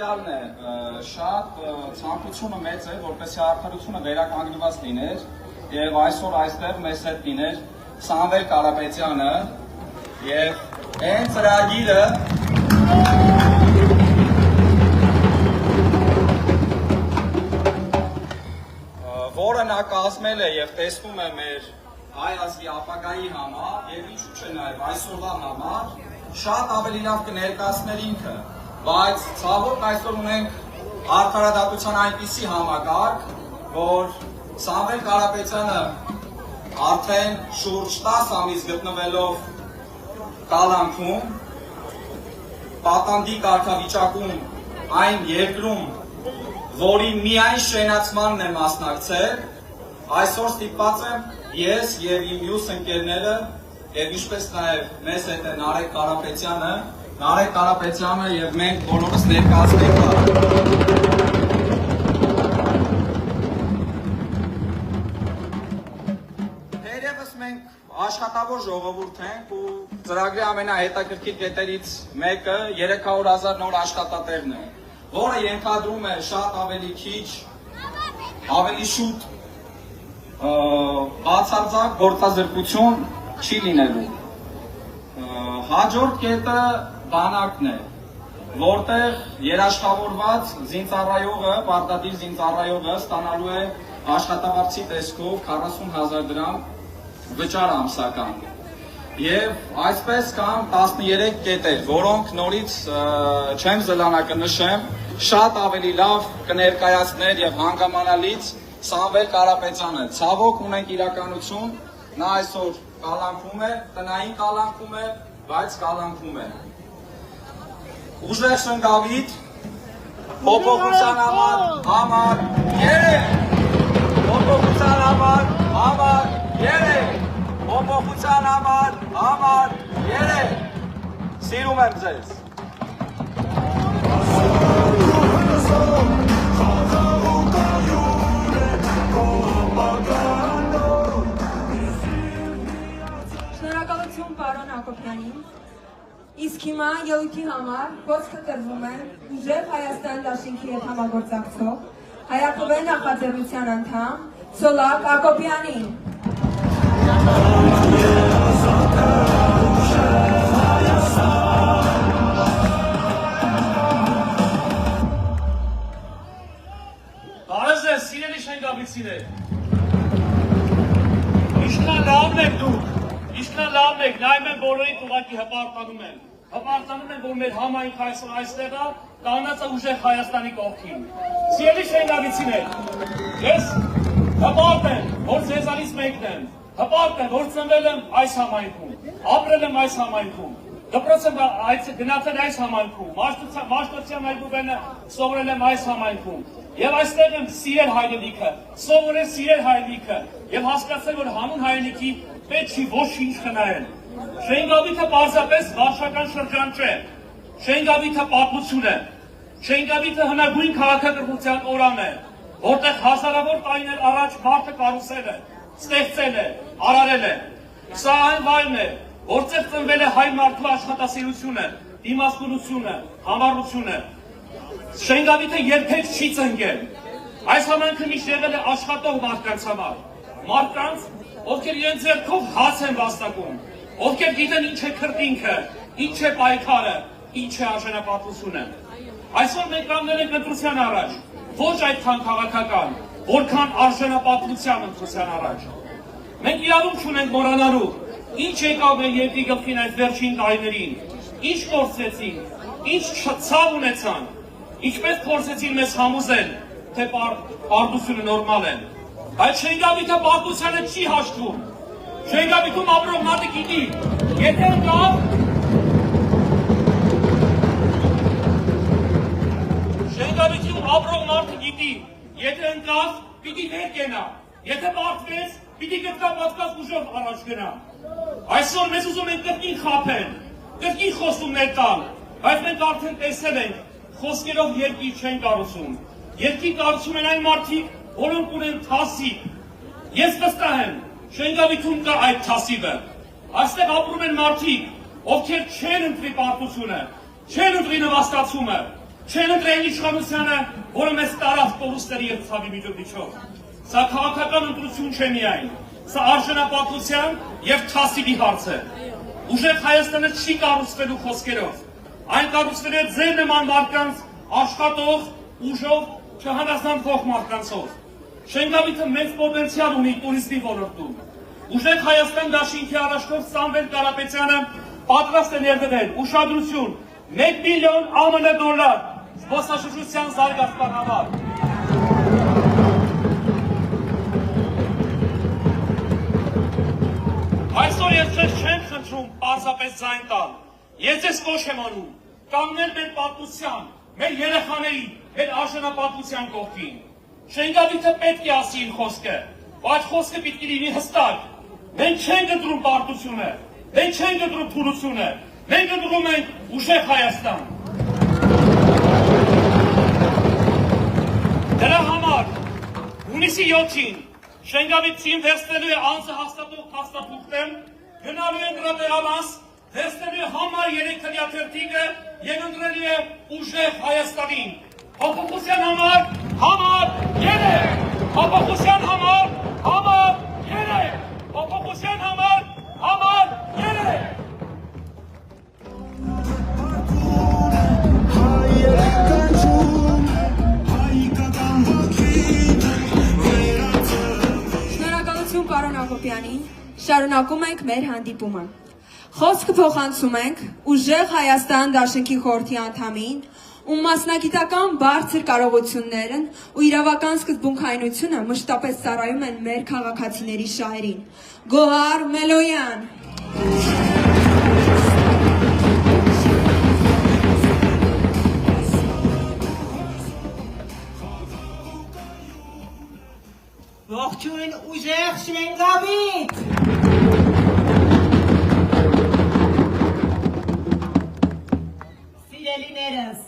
հետևյալն է, շատ ցանկությունը մեծ է, որպեսզի արդարությունը վերականգնված լիներ, եւ այսօր այստեղ մեզ հետ լիներ Սամվել Կարապետյանը եւ այն ծրագիրը, որը նա կազմել է եւ տեսնում է մեր հայ ազգի ապագայի համար եւ ինչու՞ չէ նաեւ այսօրվա համար, շատ ավելի լավ կներկայացներ ինքը, բայց ցավոք այսօր ունենք արդարադատության այնպիսի համակարգ, որ Սամվել Կարապետյանը արդեն շուրջ 10 ամիս գտնվելով կալանքում, պատանդի կարգավիճակում այն երկրում, որի միայն շենացմանն է մասնակցել, այսօր ստիպված եմ ես եւ իմ մյուս ընկերները եւ ինչպես նաեւ մեզ հետ է Նարեկ Կարապետյանը եւ մենք բոլորս ներկայացնենք Երևս մենք աշխատավոր ժողովուրդ ենք ու ծրագրի ամենահետաքրքիր կետերից մեկը 300,000 նոր աշխատատեղն է, որը ենթադրում է շատ ավելի քիչ, ավելի շուտ բացարձակ գործազրկություն չի լինելու։ Հաջորդ կետը բանակն է, որտեղ երաշխավորված զինծառայողը, պարտադիր զինծառայողը ստանալու է աշխատավարձի տեսքով 40,000 դրամ վճար ամսական։ Եվ այսպես կան 13 կետեր, որոնք նորից չեմ զլանա կնշեմ, շատ ավելի լավ կներկայացներ եւ հանգամանալից Սամվել Կարապետյանը։ Ցավոք ունենք իրականություն, նա այսօր կալանքում է, տնային կալանքում է, բայց կալանքում է։ Ուժեղ շնգավիթ, փոփոխության համար 3, փոփոխության համար 3, փոփոխության համար 3, սիրում եմ ձեզ։ Շնորհակալություն պարոն Հակոբյանին, իսկ հիմա ելույթի համար խոսքը տրվում է Ուժեղ Հայաստան դաշինքի հետ համագործակցող Հայաստան նախաձեռնության անդամ Սոլակ Հակոբյանին։ Բարև ձեզ, սիրելի շենգավիցիներ։ Ինչքան լավն եք դուք, ինչքան լավն եք, նայում եմ բոլորիդ ուղղակի հպարտանում են, որ մեր համայնքը այսօր այստեղ է, կանածը Ուժեղ Հայաստանի կողքին։ Սիրելի շենգավիցիներ, ես հպարտ եմ, որ ձեզանից մեկն եմ, հպարտ եմ, որ ծնվել եմ այս համայնքում, ապրել եմ այս համայնքում, դպրոց եմ գնացել այս համայնքում, Մաշտոցյան այգուվենը սովորել եմ այս համայնքում, եւ այստեղ եմ սիրել հայրենիքը, սովորել սիրել հայրենիքը եւ հասկացել, որ հանուն հայրենիքի պետք չի ոչինչ խնայել։ Շենգավիթը պարզապես վարչական շրջան չէ, Շենգավիթը պատմություն է, Շենգավիթը հնագույն քաղաքակրթության օրան է, որտեղ հազարավոր տարիներ առաջ մարդը կառուցել է, ստեղծել է, արարել է։ Սա այն վայրն է, որտեղ ծնվել է հայ մարդու աշխատասիրությունը, դիմասկունությունը, համառությունը։ Շենգավիթը երբեք չի ծնգել։ Այս համայնքը միշտ եղել է աշխատող մարդկանց համար, մարդկանց, ովքեր իրենց ձեռքով հաց են վաստակում, ովքեր գիտեն ինչ է քրտինքը, ինչ է պայքարը, ինչ է արժանապատվությունը։ Այսօր մենք կանգնել ենք ընտրության առաջ, ոչ այդքան քաղաքական, որքան արժանապատվության ընտրության առաջ։ Մենք իրավունք չունենք մոռանալու, ինչ եկավ մեր երկրի գլխին այս վերջին տարիներին, ինչ կորցրեցին, ինչ ցավ ունեցան, ինչպես փորձեցին մեզ համոզել, թե պարտությունը նորմալ է։ Բայց Շենգավիթը պարտությանը չի հաշտվում։ Շենգավիթում ապրող մարդը գիտի, եթե ընկավ, Շենգավիթում ապրող մարդը գիտի, եթե ընկավ, պիտի վեր կենա, եթե պարտվեց, պիտի գտկապատկած ուժով առաջ գնա։ Այսօր մեզ ուզում են կրկին խաբել, կրկին խոստումներ տալ, բայց մենք արդեն տեսել ենք, խոսքերով երկիր չեն կառուցում։ Երկիր կառուցում են այն մարդիկ, որոնք ունեն թասիբ։ Ես վստահ եմ, Շենգավիթում կա այդ թասիբը։ Այստեղ ապրում են մարդիկ, ովքեր չեն ընտրի պարտությունը, չեն ընտրի նվաստացումը, Չեն ընտրել իշխանությանը, որը մեզ տարավ կորուստների և ցավի միջոցով։ Սա քաղաքական ընտրություն չէ միայն, սա արժանապատվության և թասիբի հարց է։ Ուժեղ Հայաստանը չի կառուցվելու խոսքերով, այն կառուցվելու է ձեր նման մարդկանց աշխատող, ուժով, չհանազանվող մարդկանցով։ Շենգավիթը մեծ պոտենցիալ ունի տուրիզմի ոլորտում։ Ուժեղ Հայաստան դաշինքի առաջնորդ Սամվել Կարապետյանը պատրաստ է ներդնել ուշադրություն 1 միլիոն ԱՄՆ դոլար զբոսաշրջության զարգացման համար։ Այսօր ես ձեզ չեմ խնդրում պարզապես ձայն տալ, ես ձեզ կոչ եմ անում, կանգնել մեր պատմության, մեր երեխաների, մեր արժանապատվության կողքին։ Շենգավիթը պետք է ասի իր խոսքը, բայց խոսքը պիտի լինի հստակ։ Մենք չենք ընտրում պարտությունը, մենք չենք ընտրում թուլությունը, մենք ընտրում ենք ուժեղ Հայաստան։ Դրա համար հունիսի 7-ին Շենգավիթին վերցնելու է անձը հաստատող փաստաթուղթը, գնալու է դրա վերաբաս, վերցնելու է համար 3 քրյաթերթիկը և ընտրելու է ուժեղ Հայաստանին։ Փոփոխության համար 3, փոփոխության համար 3, փոփոխության համար 3։ Շնորհակալություն պարոն Ակոպյանին, շարունակում ենք մեր հանդիպումը։ Խոսքը փոխանցում ենք ուժեղ Հայաստան դաշինքի խորհրդի անդամին, ում մասնագիտական բարձր կարողություններն ու իրավական սկզբունքայնությունը մշտապես ծառայում են մեր քաղաքացիների շահերին։ Գոհար Մելոյան։ Ողջույն ուժեղ Շենգավիթ։ Սիրելիներս,